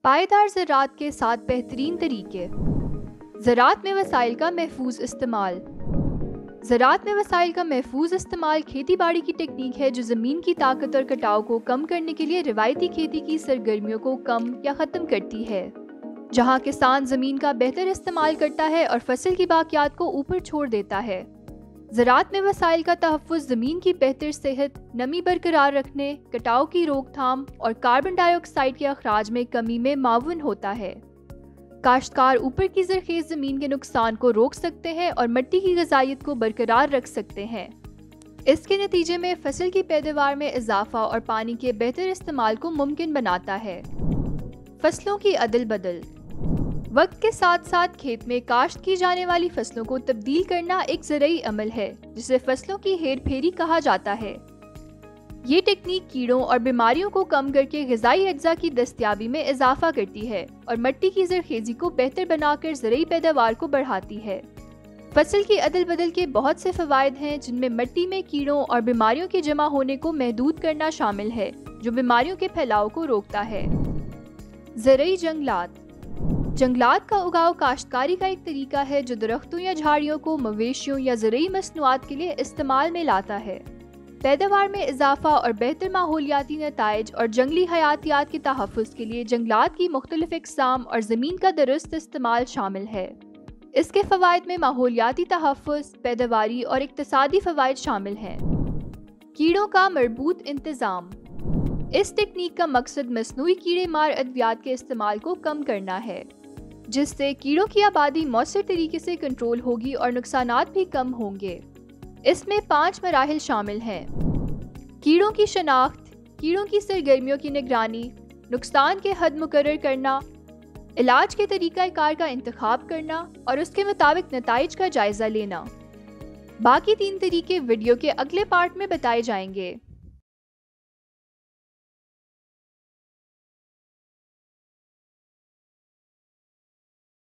پائیدار زراعت کے 7 بہترین طریقے۔ زراعت میں وسائل کا محفوظ استعمال۔ زراعت میں وسائل کا محفوظ استعمال کھیتی باڑی کی ٹیکنیک ہے جو زمین کی طاقت اور کٹاؤ کو کم کرنے کے لیے روایتی کھیتی کی سرگرمیوں کو کم یا ختم کرتی ہے، جہاں کسان زمین کا بہتر استعمال کرتا ہے اور فصل کی باقیات کو اوپر چھوڑ دیتا ہے۔ زراعت میں وسائل کا تحفظ زمین کی بہتر صحت، نمی برقرار رکھنے، کٹاؤ کی روک تھام اور کاربن ڈائی آکسائیڈ کے اخراج میں کمی میں معاون ہوتا ہے۔ کاشتکار اوپر کی زرخیز زمین کے نقصان کو روک سکتے ہیں اور مٹی کی غذائیت کو برقرار رکھ سکتے ہیں۔ اس کے نتیجے میں فصل کی پیداوار میں اضافہ اور پانی کے بہتر استعمال کو ممکن بناتا ہے۔ فصلوں کی عدل بدل۔ وقت کے ساتھ ساتھ کھیت میں کاشت کی جانے والی فصلوں کو تبدیل کرنا ایک زرعی عمل ہے جسے فصلوں کی ہیر پھیری کہا جاتا ہے۔ یہ ٹیکنیک کیڑوں اور بیماریوں کو کم کر کے غذائی اجزاء کی دستیابی میں اضافہ کرتی ہے اور مٹی کی زرخیزی کو بہتر بنا کر زرعی پیداوار کو بڑھاتی ہے۔ فصل کی عدل بدل کے بہت سے فوائد ہیں جن میں مٹی میں کیڑوں اور بیماریوں کے جمع ہونے کو محدود کرنا شامل ہے جو بیماریوں کے پھیلاؤ کو روکتا ہے۔ زرعی جنگلات۔ جنگلات کا اگاؤ کاشتکاری کا ایک طریقہ ہے جو درختوں یا جھاڑیوں کو مویشیوں یا زرعی مصنوعات کے لیے استعمال میں لاتا ہے۔ پیداوار میں اضافہ اور بہتر ماحولیاتی نتائج اور جنگلی حیاتیات کے تحفظ کے لیے جنگلات کی مختلف اقسام اور زمین کا درست استعمال شامل ہے۔ اس کے فوائد میں ماحولیاتی تحفظ، پیداواری اور اقتصادی فوائد شامل ہیں۔ کیڑوں کا مربوط انتظام۔ اس ٹیکنیک کا مقصد مصنوعی کیڑے مار ادویات کے استعمال کو کم کرنا ہے، جس سے کیڑوں کی آبادی مؤثر طریقے سے کنٹرول ہوگی اور نقصانات بھی کم ہوں گے۔ اس میں 5 مراحل شامل ہیں: کیڑوں کی شناخت، کیڑوں کی سرگرمیوں کی نگرانی، نقصان کے حد مقرر کرنا، علاج کے طریقہ کار کا انتخاب کرنا اور اس کے مطابق نتائج کا جائزہ لینا۔ باقی 3 طریقے ویڈیو کے اگلے پارٹ میں بتائے جائیں گے۔